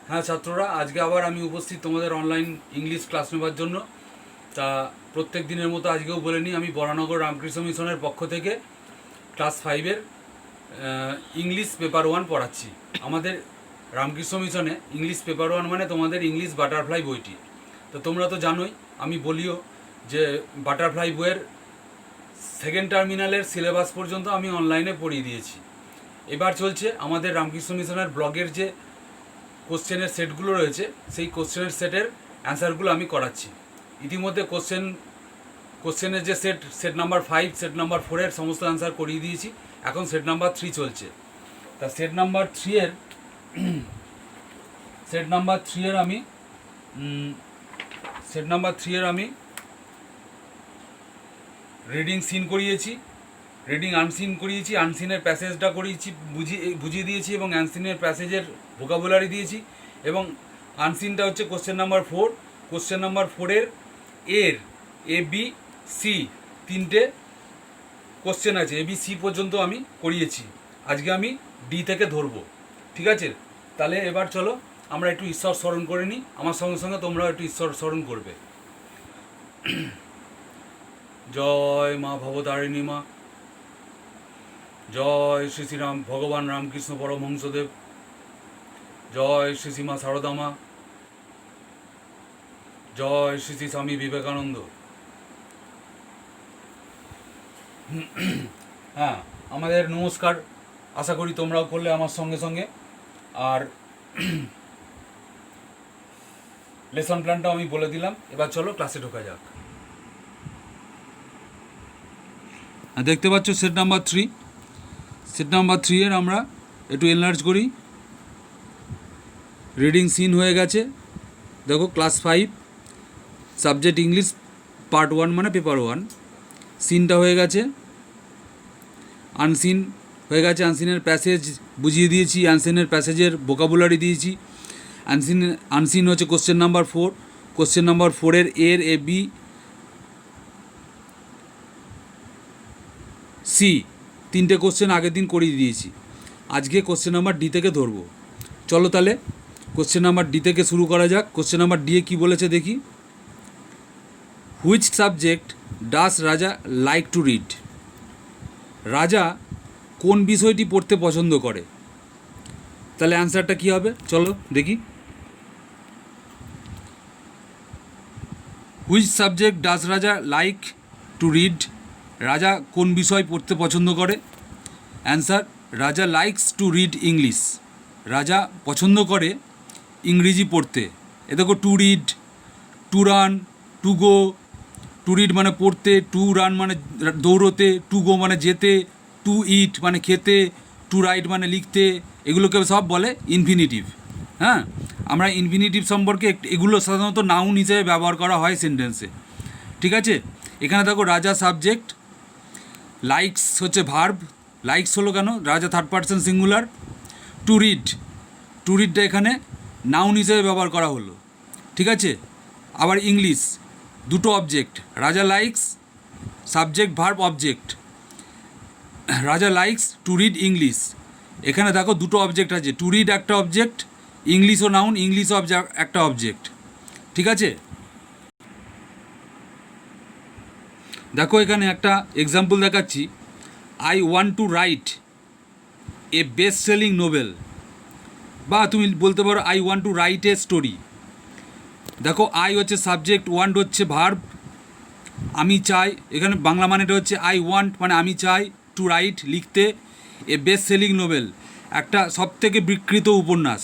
হ্যাঁ ছাত্ররা, আজকে আবার আমি উপস্থিত তোমাদের অনলাইন ইংলিশ ক্লাস নেবার জন্য। তা প্রত্যেক দিনের মতো আজকেও বলে নিই, আমি বরানগর রামকৃষ্ণ মিশনের পক্ষ থেকে ক্লাস 5-এর ইংলিশ পেপার 1 পড়াচ্ছি। আমাদের রামকৃষ্ণ মিশনে ইংলিশ পেপার 1 মানে তোমাদের ইংলিশ বাটারফ্লাই বইটি। তো তোমরা তো জানোই, আমি বলিও যে বাটারফ্লাই বইয়ের সেকেন্ড টার্মিনালের সিলেবাস পর্যন্ত আমি অনলাইনে পড়িয়ে দিয়েছি। এবার চলছে আমাদের রামকৃষ্ণ মিশনের ব্লগের যে কোশ্চেনের সেটগুলো রয়েছে, সেই কোশ্চেনের সেটের অ্যান্সারগুলো আমি করাচ্ছি। ইতিমধ্যে কোশ্চেনের যে সেট নাম্বার 5, সেট নাম্বার 4-এর সমস্ত অ্যান্সার করিয়ে দিয়েছি। এখন সেট নাম্বার 3 চলছে। তা সেট নাম্বার 3-এর আমি রিডিং সিন করিয়েছি, রিডিং আনসিন করিয়েছি, আনসিনের প্যাসেজটা করিয়েছি, বুঝিয়ে দিয়েছি এবং আনসিনের প্যাসেজের ভোকাবুলারি দিয়েছি। এবং আনসিনটা হচ্ছে question number 4। Question number 4-এর A B C 3টে কোশ্চেন আছে, এ বি সি পর্যন্ত আমি করিয়েছি। আজকে আমি ডি থেকে ধরবো, ঠিক আছে? তাহলে এবার চলো আমরা একটু ঈশ্বর স্মরণ করে নিই। আমার সঙ্গে সঙ্গে তোমরাও একটু ঈশ্বর স্মরণ করবে। জয় মা ভবতারিণী মা, জয় শ্রী শ্রীরাম ভগবান রামকৃষ্ণ পরমহংসদেব, জয় শ্রী শ্রীমা সারদা মা, জয় শ্রী শ্রী স্বামী বিবেকানন্দ। হ্যাঁ, আমাদের নমস্কার, আশা করি তোমরাও করলে আমার সঙ্গে সঙ্গে। আর লেসন প্ল্যানটাও আমি বলে দিলাম। এবার চলো ক্লাসে ঢোকা যাক। দেখতে পাচ্ছ সেট নাম্বার 3। সেট নাম্বার 3-এর আমরা একটু এনলার্জ করি। রিডিং সিন হয়ে গেছে, দেখো ক্লাস 5 সাবজেক্ট ইংলিশ পার্ট 1 মানে পেপার 1। সিনটা হয়ে গেছে, আনসিন হয়ে গেছে, আনসিনের প্যাসেজ বুঝিয়ে দিয়েছি, আনসিনের প্যাসেজের ভোকাবুলারি দিয়েছি। আনসিন হচ্ছে question number 4। Question number 4-এর A B C 3টে কোশ্চেন আগের দিন করিয়ে দিয়েছি। আজকে কোশ্চেন নাম্বার ডি থেকে ধরবো। চলো তাহলে কোশ্চেন নাম্বার ডি থেকে শুরু করা যাক। কোশ্চেন নাম্বার ডি এ কী বলেছে দেখি। হুইচ সাবজেক্ট ডাস রাজা লাইক টু রিড? রাজা কোন বিষয়টি পড়তে পছন্দ করে? তাহলে অ্যান্সারটা কী হবে চলো দেখি। হুইচ সাবজেক্ট ডাস রাজা লাইক টু রিড? রাজা কোন বিষয় পড়তে পছন্দ করে? অ্যান্সার, রাজা লাইকস টু রিড ইংলিশ। রাজা পছন্দ করে ইংরেজি পড়তে। এ দেখো, two read, to run, to go. To read মানে পড়তে, টু রান মানে দৌড়োতে, টু গো মানে যেতে, টু ইট মানে খেতে, টু রাইট মানে লিখতে। এগুলোকে সব বলে ইনফিনিটিভ। হ্যাঁ, আমরা ইনফিনিটিভ সম্পর্কে এগুলো সাধারণত নাউন হিসেবে ব্যবহার করা হয় সেন্টেন্সে, ঠিক আছে? এখানে দেখো রাজা সাবজেক্ট, লাইকস হচ্ছে ভার্ব। লাইকস হলো কেন? Raja third person singular. To read, to রিডটা এখানে নাউন হিসেবে ব্যবহার করা হলো, ঠিক আছে? আবার ইংলিশ, দুটো অবজেক্ট, রাজা লাইকস, সাবজেক্ট ভার্ব অবজেক্ট। রাজা লাইকস টু রিড ইংলিশ, এখানে দেখো দুটো অবজেক্ট আছে, টু রিড একটা অবজেক্ট, ইংলিশও নাউন, ইংলিশও একটা অবজেক্ট, ঠিক আছে? দেখো এখানে একটা এক্সাম্পল দেখাচ্ছি। I want to write a best selling Nobel, বা তুমি বলতে পারো I want to write a story. দেখো, আই হচ্ছে সাবজেক্ট, ওয়ান্ট হচ্ছে ভার্ব, আমি চাই। এখানে বাংলা মানেটা হচ্ছে আই ওয়ান্ট মানে আমি চাই, টু রাইট লিখতে, এ বেস্ট সেলিং নোবেল একটা সবথেকে বিক্রিত উপন্যাস,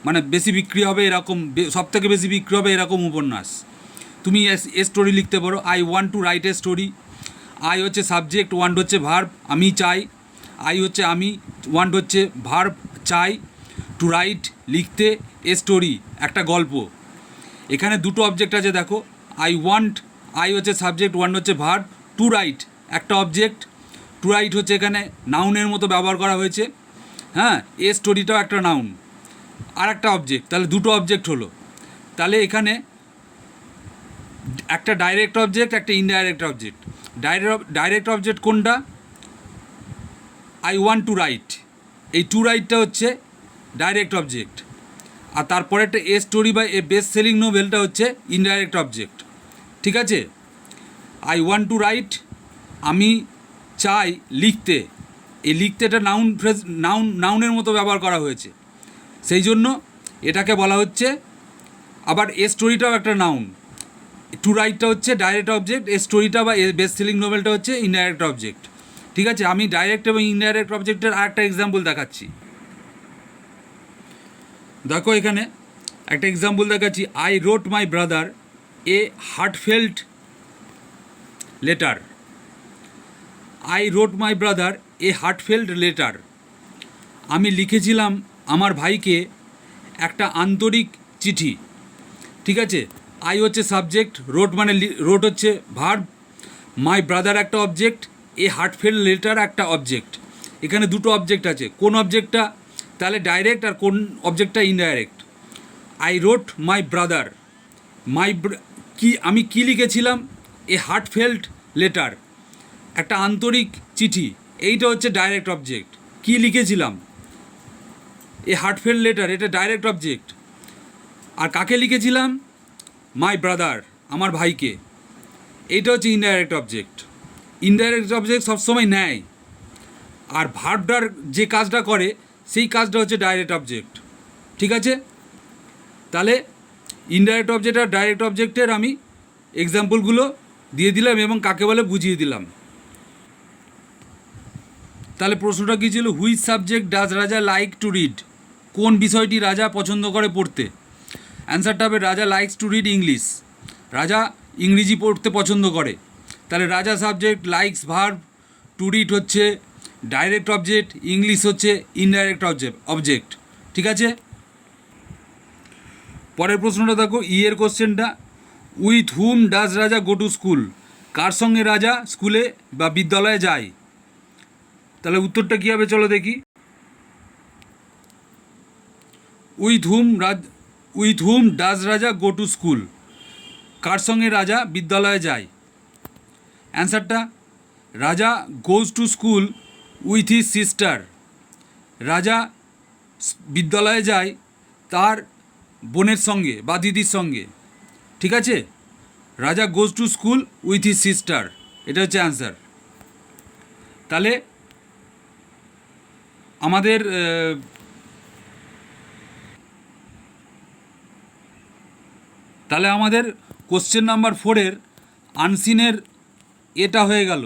মানে বেশি বিক্রি হবে এরকম, সবথেকে বেশি বিক্রি হবে এরকম উপন্যাস। তুমি এ স্টোরি লিখতে পারো, I want to write a story. I হচ্ছে সাবজেক্ট, ওয়ান্ট হচ্ছে ভার্ব, আমি চাই। আই হচ্ছে আমি, ওয়ান্ট হচ্ছে ভার্ব চাই, টু রাইট লিখতে, এ স্টোরি একটা গল্প। এখানে দুটো অবজেক্ট আছে দেখো, আই ওয়ান্ট, আই হচ্ছে সাবজেক্ট, ওয়ান্ট হচ্ছে ভার্ব, টু রাইট একটা অবজেক্ট। টু রাইট হচ্ছে এখানে নাউনের মতো ব্যবহার করা হয়েছে। হ্যাঁ, এ স্টোরিটাও একটা নাউন আর একটা অবজেক্ট, তাহলে দুটো অবজেক্ট হলো। তাহলে এখানে একটা ডাইরেক্ট অবজেক্ট, একটা ইনডাইরেক্ট অবজেক্ট। ডাইরেক্ট অবজেক্ট কোনটা? আই ওয়ান্ট টু রাইট, এই টু রাইটটা হচ্ছে ডাইরেক্ট অবজেক্ট। আর তারপরে একটা এ স্টোরি বা এ বেস্ট সেলিং নোভেলটা হচ্ছে ইনডাইরেক্ট অবজেক্ট। ঠিক আছে, আই ওয়ান্ট টু রাইট, আমি চাই লিখতে, এই লিখতে এটা নাউন ফ্রেজ, নাউনের মতো ব্যবহার করা হয়েছে, সেই জন্য এটাকে বলা হচ্ছে। আবার এ স্টোরিটাও একটা নাউন, টু রাইটটা হচ্ছে ডাইরেক্ট অবজেক্ট, এ স্টোরিটা বা বেস্ট সেলিং নোভেলটা হচ্ছে ইনডাইরেক্ট অবজেক্ট। ঠিক আছে, আমি ডাইরেক্ট এবং ইনডাইরেক্ট অবজেক্টের আরেকটা এক্সাম্পল দেখাচ্ছি। দেখো এখানে একটা এক্সাম্পল দেখাচ্ছি, I wrote my brother A heartfelt letter. I wrote my brother A heartfelt letter, আমি লিখেছিলাম আমার ভাইকে একটা আন্তরিক চিঠি। ঠিক আছে, আই হচ্ছে সাবজেক্ট, রোট মানে রোট হচ্ছে ভার্ব, মাই ব্রাদার একটা অবজেক্ট, এ হার্টফেল্ট লেটার একটা অবজেক্ট। এখানে দুটো অবজেক্ট আছে, কোন অবজেক্টটা তাহলে ডাইরেক্ট আর কোন অবজেক্টটা indirect. I wrote my brother, কি আমি কি লিখেছিলাম, এ হার্টফেল্ট লেটার একটা আন্তরিক চিঠি, এইটা হচ্ছে ডাইরেক্ট অবজেক্ট। কি লিখেছিলাম, এ হার্টফেল্ট লেটার, এটা ডাইরেক্ট অবজেক্ট। আর কাকে লিখেছিলাম, মাই ব্রাদার আমার ভাইকে, এইটা হচ্ছে ইনডাইরেক্ট অবজেক্ট। ইনডাইরেক্ট অবজেক্ট সবসময় নেয়, আর ভার্বটার যে কাজটা করে সেই কাজটা হচ্ছে ডাইরেক্ট অবজেক্ট। ঠিক আছে, তাহলে ইনডাইরেক্ট অবজেক্ট আর ডাইরেক্ট অবজেক্টের আমি এক্সাম্পলগুলো দিয়ে দিলাম এবং কাকে বলে বুঝিয়ে দিলাম। তাহলে প্রশ্নটা কী ছিল, হুইচ সাবজেক্ট ডাজ রাজা লাইক টু রিড, কোন বিষয়টি রাজা পছন্দ করে পড়তে। অ্যান্সারটা হবে রাজা লাইকস টু রিড ইংলিশ, রাজা ইংরেজি পড়তে পছন্দ করে। তাহলে রাজা subject, likes verb, to read হচ্ছে ডাইরেক্ট অবজেক্ট, ইংলিশ হচ্ছে ইনডাইরেক্ট অবজেক্ট। ঠিক আছে, পরের প্রশ্নটা দেখো, ইয়ের কোশ্চেনটা, উইথ হুম ডাজ রাজা গো টু স্কুল, কার সঙ্গে রাজা স্কুলে বা বিদ্যালয়ে যায়। তাহলে উত্তরটা কী হবে চলো দেখি। উইথ হুম ডাজ রাজা গো টু স্কুল, কার সঙ্গে রাজা বিদ্যালয়ে যায়। অ্যান্সারটা রাজা goes to school with his sister, রাজা বিদ্যালয়ে যায় তার বোনের সঙ্গে বা দিদির সঙ্গে। ঠিক আছে, রাজা goes to school with his sister, এটা হচ্ছে অ্যান্সার। তাহলে আমাদের কোশ্চেন নাম্বার 4-এর আনসিনের এটা হয়ে গেল,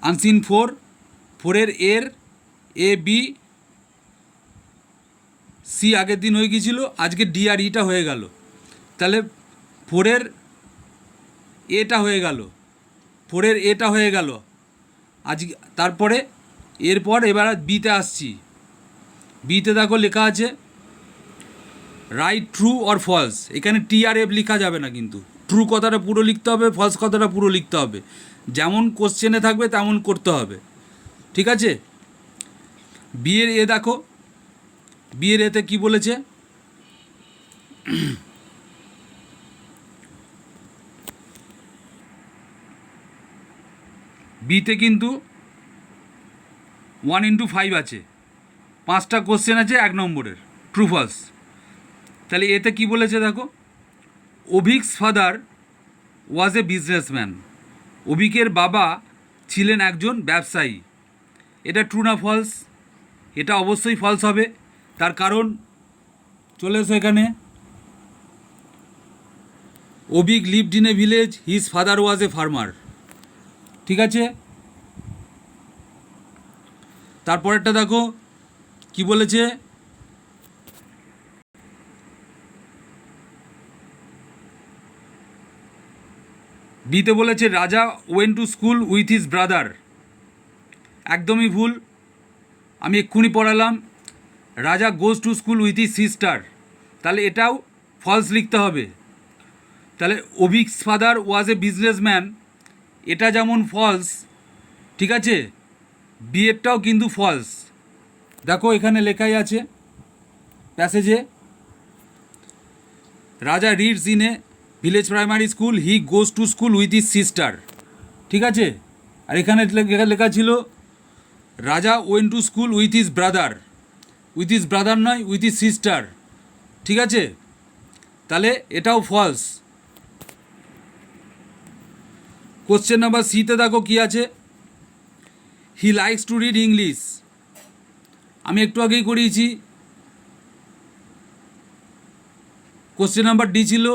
আনসিন 4-এর এর এ বি সি আগের দিন হয়ে গিয়েছিল, আজকে ডি আর ইটা হয়ে গেল। তাহলে 4-এর এটা হয়ে গেল, 4-এর এটা হয়ে গেল আজকে। তারপরে এরপর এবার বিতে আসছি। বিতে দেখো লেখা আছে রাইট ট্রু অর ফলস, এখানে টি আর এফ লেখা যাবে না, কিন্তু ট্রু কথাটা পুরো লিখতে হবে, ফলস কথাটা পুরো লিখতে হবে, যেমন কোশ্চেনে থাকবে তেমন করতে হবে। ঠিক আছে, বিয়ের এ দেখো, বিয়ের এতে কি বলেছে, বিতে কিন্তু 1x5 আছে, 5টা কোশ্চেন আছে 1 নম্বরের, ট্রু ফলস। তাহলে এতে কি বলেছে দেখো, অভিকস ফাদার ওয়াজ এ বিজনেসম্যান, অভিকের বাবা ছিলেন একজন ব্যবসায়ী। এটা ট্রু না ফলস, এটা অবশ্যই ফলস হবে, তার কারণ চলে এসো এখানে, Abhik lived in a village, his father was a farmer. ঠিক আছে, তারপরেরটা দেখো কি বলেছে, বিতে বলেছে Raja went to school with his brother, একদমই ভুল, আমি এক্ষুনি পড়ালাম Raja goes to school with his sister, তাহলে এটাও ফলস লিখতে হবে। তাহলে অভিকস ফাদার ওয়াজ এ বিজনেসম্যান, এটা যেমন ফলস, ঠিক আছে, বিয়েরটাও কিন্তু ফলস। দেখো এখানে লেখাই আছে প্যাসেজে, রাজা reads in a village primary school, he goes to school with his sister. ঠিক আছে, আর এখানে লেখা ছিল রাজা went to school with his brother. With his brother নয়, উইথ হিজ সিস্টার। ঠিক আছে, তাহলে এটাও ফলস। কোশ্চেন নাম্বার সিতে দেখো কী আছে, he likes to read English. আমি একটু আগেই করিয়েছি। কোশ্চেন নাম্বার ডি ছিল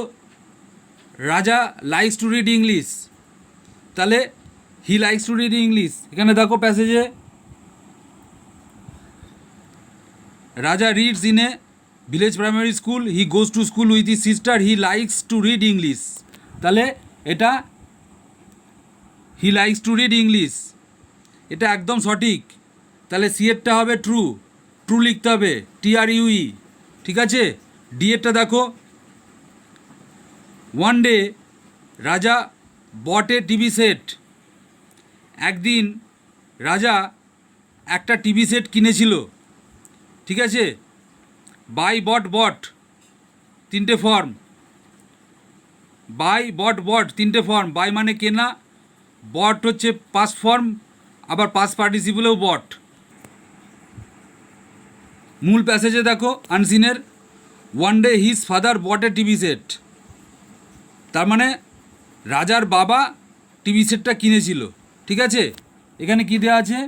রাজা লাইকস টু রিড ইংলিশ, তাহলে he likes to read English. এখানে দেখো প্যাসেজে রাজা reads in a village primary school, he goes to school with his sister, he likes to read English. তাহলে এটা he likes to read English, এটা একদম সঠিক। তাহলে সি এরটা হবে ট্রু, ট্রু লিখতে হবে, TRUE। ঠিক আছে, ডি এরটা দেখো, ওয়ান ডে রাজা বট এ টিভি সেট। একদিন রাজা একটা টিভি সেট কিনেছিল। ঠিক আছে, বাই বট বট তিনটে ফর্ম, বাই বট বট তিনটে ফর্ম। বাই মানে কেনা, বট হচ্ছে পাস্ট ফর্ম, আবার পাস্ট পার্টিসিপলেও বট। মূল প্যাসেজে দেখো আনসিনের, one day his father bought a TV set. তার মানে রাজার বাবা টিভি সেটটা কিনেছিল। ঠিক আছে, এখানে কি দেওয়া আছে,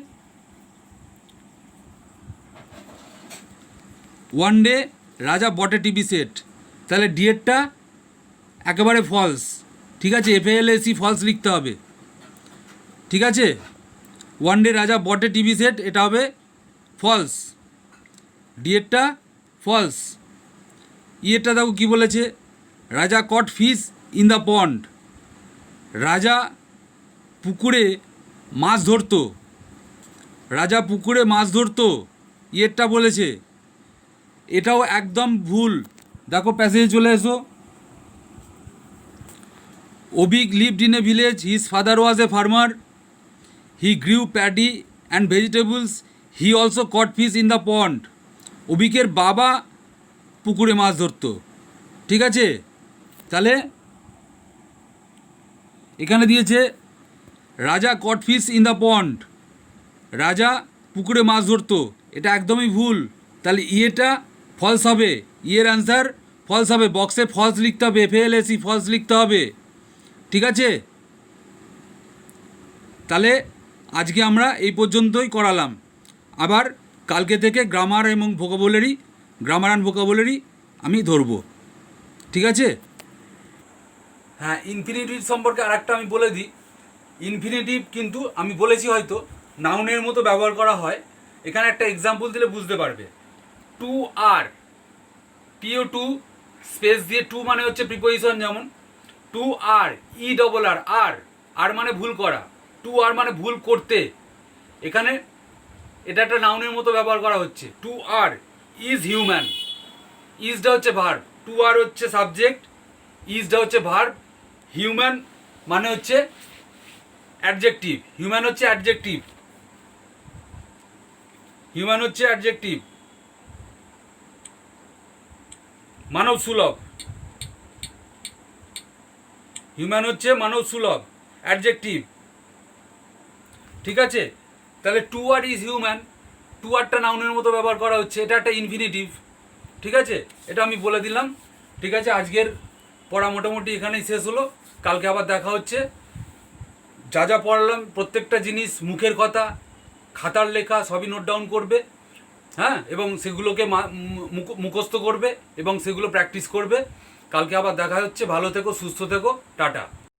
ওয়ান ডে রাজা বটে টিভি সেট, তাহলে ডিএডটা একেবারে ফলস। ঠিক আছে, FALSE ফলস লিখতে হবে। ঠিক আছে, ওয়ান ডে রাজা বটে টিভি সেট, এটা হবে ফলস, ডিএডটা ফলস। ইয়েরটা দেখো কী বলেছে, রাজা কট ফিশ ইন দ্য পন্ড। রাজা পুকুরে মাছ ধরতো, রাজা পুকুরে মাছ ধরতো, ইয়েরটা বলেছে, এটাও একদম ভুল। দেখো প্যাসেজে চলে এসো, Abik lived in a village, his father was a farmer, he grew paddy and vegetables, he also caught fish in the pond. অবিকের বাবা পুকুরে মাছ ধরতো। ঠিক আছে, তাহলে এখানে দিয়েছে রাজা কট ফিশ ইন দ্য পন্ড, রাজা পুকুরে মাছ ধরতো, এটা একদমই ভুল। তাহলে ইয়েটা ফলস হবে, ইয়ের অ্যান্সার ফলস হবে। বক্সে ফলস লিখতে হবে, FALSE ফলস লিখতে হবে। ঠিক আছে, তাহলে আজকে আমরা এই পর্যন্তই করালাম। আবার কালকে থেকে গ্রামার এবং ভোকাবুলারি, গ্রামার অ্যান্ড ভোকাবুলারি আমি ধরব। ঠিক আছে, হ্যাঁ, ইনফিনিটিভ সম্পর্কে আরেকটা আমি বলে দিই। ইনফিনিটিভ কিন্তু আমি বলেছি হয়তো নাউনের মতো ব্যবহার করা হয়। এখানে একটা এক্সাম্পল দিলে বুঝতে পারবে। টু আর, TO2 স্পেস দিয়ে, টু মানে হচ্ছে প্রিপোজিশন, যেমন টু আর, ERR, আর, আর মানে ভুল করা, টু আর মানে ভুল করতে। এখানে এটা একটা নাউনের মতো ব্যবহার করা হচ্ছে। টু আর ইজ হিউম্যান, ইজটা হচ্ছে ভার্ব, টু আর হচ্ছে সাবজেক্ট, ইজটা হচ্ছে ভার্ব, হিউম্যান মানে হচ্ছে অ্যাডজেক্টিভ, হিউম্যান হচ্ছে অ্যাডজেক্টিভ, হিউম্যান হচ্ছে অ্যাডজেক্টিভ, মানব সুলভ, হিউম্যান হচ্ছে মানব সুলভ, অ্যাডজেক্টিভ। ঠিক আছে, তাহলে to err is human, to আরটা নাউনের মতো ব্যবহার করা হচ্ছে, এটা একটা ইনফিনিটিভ। ঠিক আছে, এটা আমি বলে দিলাম। ঠিক আছে, আজকের পড়া মোটামুটি এখানেই শেষ হলো। কালকে আবার দেখা হচ্ছে। যা যা পড়ালাম প্রত্যেকটা জিনিস, মুখের কথা, খাতার লেখা সবই নোট ডাউন করবে। হ্যাঁ, এবং সেগুলোকে মুখস্থ করবে এবং সেগুলো প্র্যাকটিস করবে। কালকে আবার দেখা হচ্ছে। ভালো থেকো, সুস্থ থেকো, টাটা।